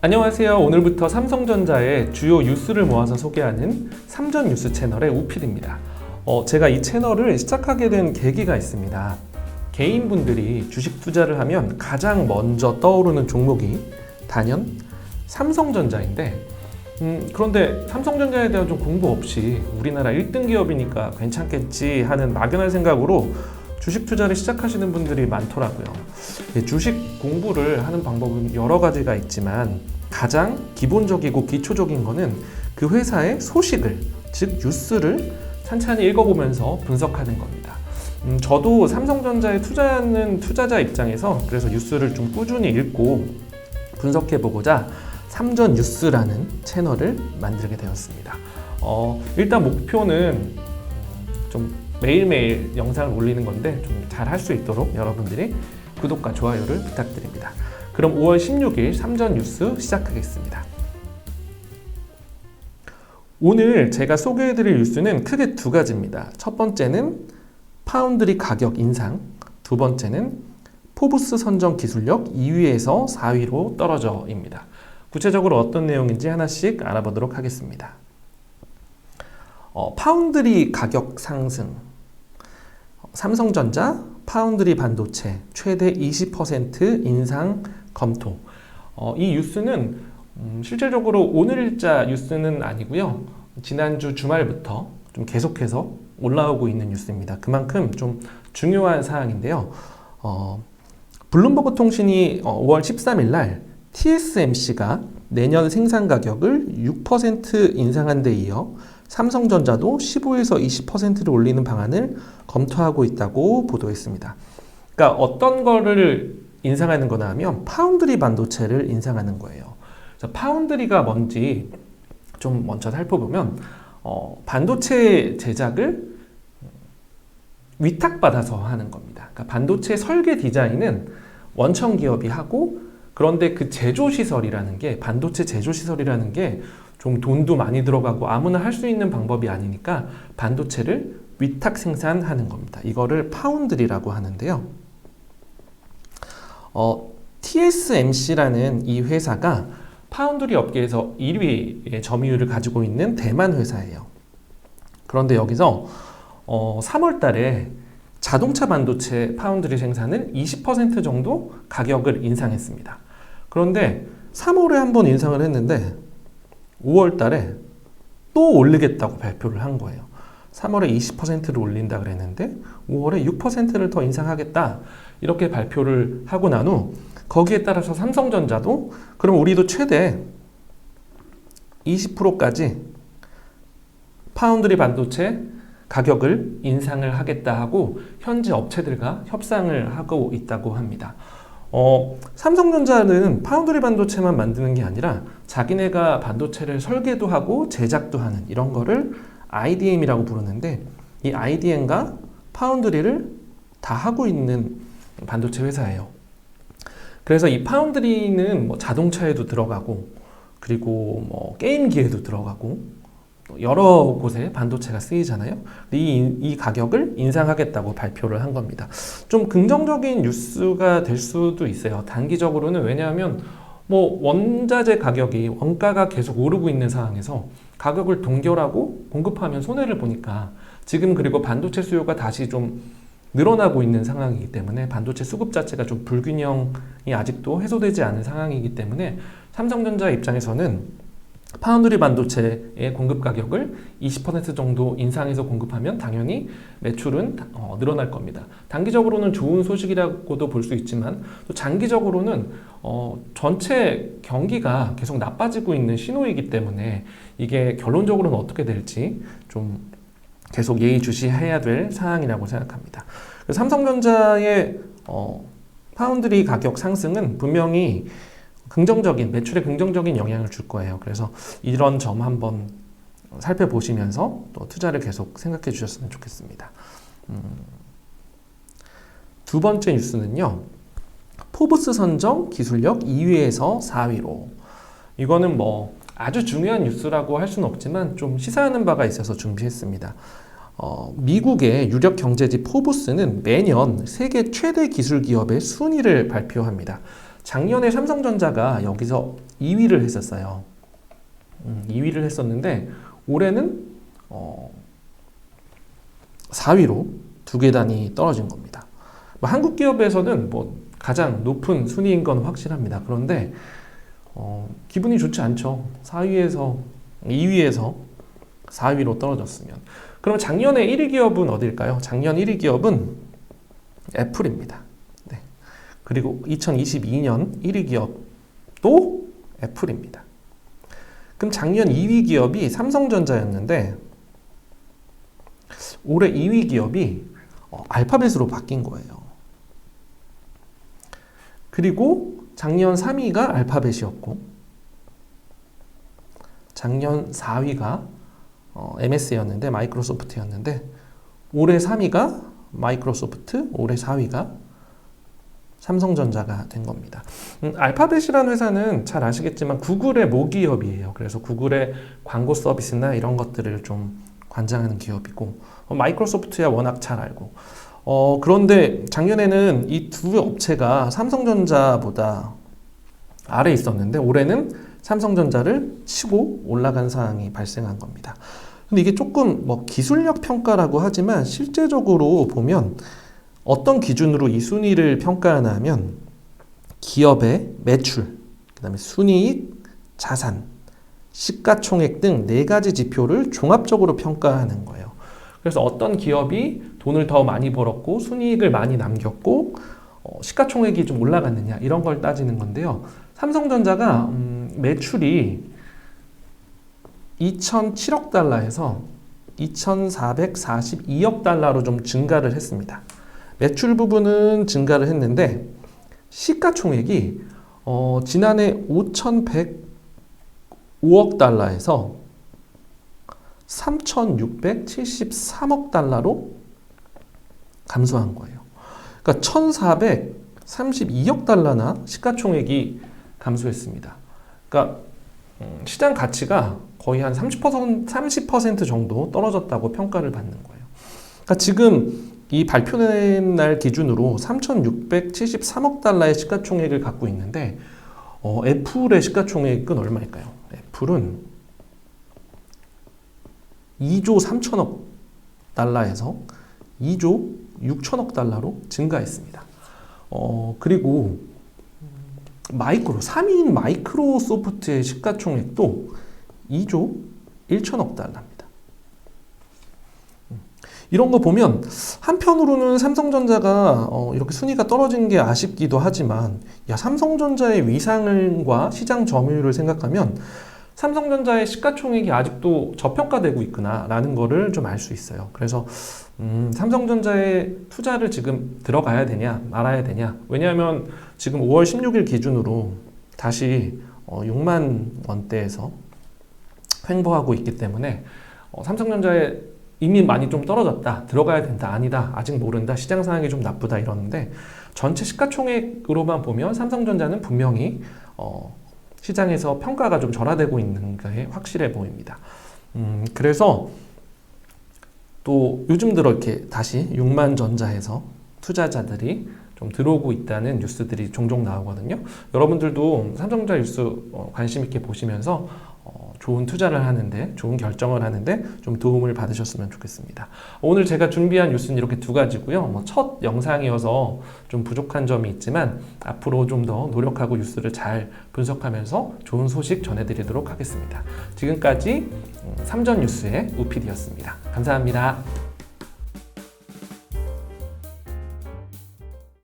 안녕하세요. 오늘부터 삼성전자의 주요 뉴스를 모아서 소개하는 삼전 뉴스 채널의 우필입니다. 제가 이 채널을 시작하게 된 계기가 있습니다. 개인분들이 주식 투자를 하면 가장 먼저 떠오르는 종목이 단연 삼성전자인데 그런데 삼성전자에 대한 좀 공부 없이 우리나라 1등 기업이니까 괜찮겠지 하는 막연한 생각으로 주식 투자를 시작하시는 분들이 많더라고요. 주식 공부를 하는 방법은 여러 가지가 있지만 가장 기본적이고 기초적인 거는 그 회사의 소식을, 즉 뉴스를 찬찬히 읽어보면서 분석하는 겁니다. 저도 삼성전자에 투자하는 투자자 입장에서 그래서 뉴스를 좀 꾸준히 읽고 분석해보고자 삼전 뉴스라는 채널을 만들게 되었습니다. 일단 목표는 좀 매일매일 영상을 올리는 건데 좀 잘 할 수 있도록 여러분들이 구독과 좋아요를 부탁드립니다. 그럼 5월 16일 삼전 뉴스 시작하겠습니다. 오늘 제가 소개해드릴 뉴스는 크게 두 가지입니다. 첫 번째는 파운드리 가격 인상, 두 번째는 포브스 선정 기술력 2위에서 4위로 떨어져입니다. 구체적으로 어떤 내용인지 하나씩 알아보도록 하겠습니다. 파운드리 가격 상승, 삼성전자 파운드리 반도체 최대 20% 인상 검토. 이 뉴스는 실질적으로 오늘자 뉴스는 아니고요. 지난주 주말부터 좀 계속해서 올라오고 있는 뉴스입니다. 그만큼 좀 중요한 사항인데요. 블룸버그 통신이 5월 13일 날 TSMC가 내년 생산 가격을 6% 인상한 데 이어 삼성전자도 15에서 20%를 올리는 방안을 검토하고 있다고 보도했습니다. 그러니까 어떤 거를 인상하는 거나 하면 파운드리 반도체를 인상하는 거예요. 그래서 파운드리가 뭔지 좀 먼저 살펴보면 반도체 제작을 위탁받아서 하는 겁니다. 그러니까 반도체 설계 디자인은 원청 기업이 하고 그런데 그 제조시설이라는 게 반도체 제조시설이라는 게 좀 돈도 많이 들어가고 아무나 할 수 있는 방법이 아니니까 반도체를 위탁 생산하는 겁니다. 이거를 파운드리라고 하는데요. TSMC라는 이 회사가 파운드리 업계에서 1위의 점유율을 가지고 있는 대만 회사예요. 그런데 여기서 3월 달에 자동차 반도체 파운드리 생산을 20% 정도 가격을 인상했습니다. 그런데 3월에 한번 인상을 했는데 5월 달에 또 올리겠다고 발표를 한 거예요. 3월에 20%를 올린다 그랬는데 5월에 6%를 더 인상하겠다 이렇게 발표를 하고 난 후 거기에 따라서 삼성전자도 그럼 우리도 최대 20%까지 파운드리 반도체 가격을 인상을 하겠다 하고 현지 업체들과 협상을 하고 있다고 합니다. 삼성전자는 파운드리 반도체만 만드는 게 아니라 자기네가 반도체를 설계도 하고 제작도 하는 이런 거를 IDM이라고 부르는데 이 IDM과 파운드리를 다 하고 있는 반도체 회사예요. 그래서 이 파운드리는 뭐 자동차에도 들어가고 그리고 뭐 게임기에도 들어가고 여러 곳에 반도체가 쓰이잖아요. 이 가격을 인상하겠다고 발표를 한 겁니다. 좀 긍정적인 뉴스가 될 수도 있어요. 단기적으로는 왜냐하면 뭐 원자재 가격이 원가가 계속 오르고 있는 상황에서 가격을 동결하고 공급하면 손해를 보니까 지금 그리고 반도체 수요가 다시 좀 늘어나고 있는 상황이기 때문에 반도체 수급 자체가 좀 불균형이 아직도 해소되지 않은 상황이기 때문에 삼성전자 입장에서는 파운드리 반도체의 공급 가격을 20% 정도 인상해서 공급하면 당연히 매출은 늘어날 겁니다. 단기적으로는 좋은 소식이라고도 볼 수 있지만 또 장기적으로는 전체 경기가 계속 나빠지고 있는 신호이기 때문에 이게 결론적으로는 어떻게 될지 좀 계속 예의주시해야 될 사항이라고 생각합니다. 삼성전자의 파운드리 가격 상승은 분명히 매출에 긍정적인 영향을 줄 거예요. 그래서 이런 점 한번 살펴보시면서 또 투자를 계속 생각해 주셨으면 좋겠습니다. 두 번째 뉴스는요. 포브스 선정 기술력 2위에서 4위로. 이거는 뭐 아주 중요한 뉴스라고 할 수는 없지만 좀 시사하는 바가 있어서 준비했습니다. 미국의 유력 경제지 포브스는 매년 세계 최대 기술 기업의 순위를 발표합니다. 작년에 삼성전자가 여기서 2위를 했었어요. 2위를 했었는데 올해는 4위로 두 계단이 떨어진 겁니다. 뭐 한국 기업에서는 뭐 가장 높은 순위인 건 확실합니다. 그런데 기분이 좋지 않죠. 4위에서 2위에서 4위로 떨어졌으면. 그럼 작년에 1위 기업은 어딜까요? 작년 1위 기업은 애플입니다. 네. 그리고 2022년 1위 기업도 애플입니다. 그럼 작년 2위 기업이 삼성전자였는데 올해 2위 기업이 알파벳으로 바뀐 거예요. 그리고 작년 3위가 알파벳이었고 작년 4위가 MS였는데 마이크로소프트였는데 올해 3위가 마이크로소프트, 올해 4위가 삼성전자가 된 겁니다. 알파벳이라는 회사는 잘 아시겠지만 구글의 모기업이에요. 그래서 구글의 광고 서비스나 이런 것들을 좀 관장하는 기업이고 마이크로소프트야 워낙 잘 알고 그런데 작년에는 이 두 업체가 삼성전자보다 아래에 있었는데 올해는 삼성전자를 치고 올라간 상황이 발생한 겁니다. 근데 이게 조금 뭐 기술력 평가라고 하지만 실제적으로 보면 어떤 기준으로 이 순위를 평가하나 하면 기업의 매출, 그 다음에 순이익, 자산, 시가총액 등 4가지 지표를 종합적으로 평가하는 거예요. 그래서 어떤 기업이 돈을 더 많이 벌었고 순이익을 많이 남겼고 시가총액이 좀 올라갔느냐 이런 걸 따지는 건데요. 삼성전자가 매출이 2,007억 달러에서 2,442억 달러로 좀 증가를 했습니다. 매출 부분은 증가를 했는데 시가총액이 지난해 5,105억 달러에서 3,673억 달러로 감소한 거예요. 그러니까 1,432억 달러나 시가총액이 감소했습니다. 그러니까 시장 가치가 거의 한 30% 정도 떨어졌다고 평가를 받는 거예요. 그러니까 지금 이 발표된 날 기준으로 3,673억 달러의 시가총액을 갖고 있는데 애플의 시가총액은 얼마일까요? 애플은 2조 3천억 달러에서 2조 6천억 달러로 증가했습니다. 그리고 3위인 마이크로소프트의 시가총액도 2조 1천억 달러입니다. 이런 거 보면 한편으로는 삼성전자가 이렇게 순위가 떨어진 게 아쉽기도 하지만 삼성전자의 위상과 시장 점유율을 생각하면 삼성전자의 시가총액이 아직도 저평가되고 있구나 라는 거를 좀 알 수 있어요. 그래서 삼성전자에 투자를 지금 들어가야 되냐 말아야 되냐, 왜냐하면 지금 5월 16일 기준으로 다시 6만 원대에서 횡보하고 있기 때문에 삼성전자에 이미 많이 좀 떨어졌다, 들어가야 된다, 아니다, 아직 모른다, 시장 상황이 좀 나쁘다 이러는데 전체 시가총액으로만 보면 삼성전자는 분명히 시장에서 평가가 좀 절하되고 있는 게 확실해 보입니다. 그래서 또 요즘 들어 이렇게 다시 6만 전자에서 투자자들이 좀 들어오고 있다는 뉴스들이 종종 나오거든요. 여러분들도 삼성전자 뉴스 관심 있게 보시면서 좋은 투자를 하는데, 좋은 결정을 하는데 좀 도움을 받으셨으면 좋겠습니다. 오늘 제가 준비한 뉴스는 이렇게 두 가지고요. 첫 영상이어서 좀 부족한 점이 있지만 앞으로 좀 더 노력하고 뉴스를 잘 분석하면서 좋은 소식 전해드리도록 하겠습니다. 지금까지 삼전 뉴스의 우PD였습니다. 감사합니다.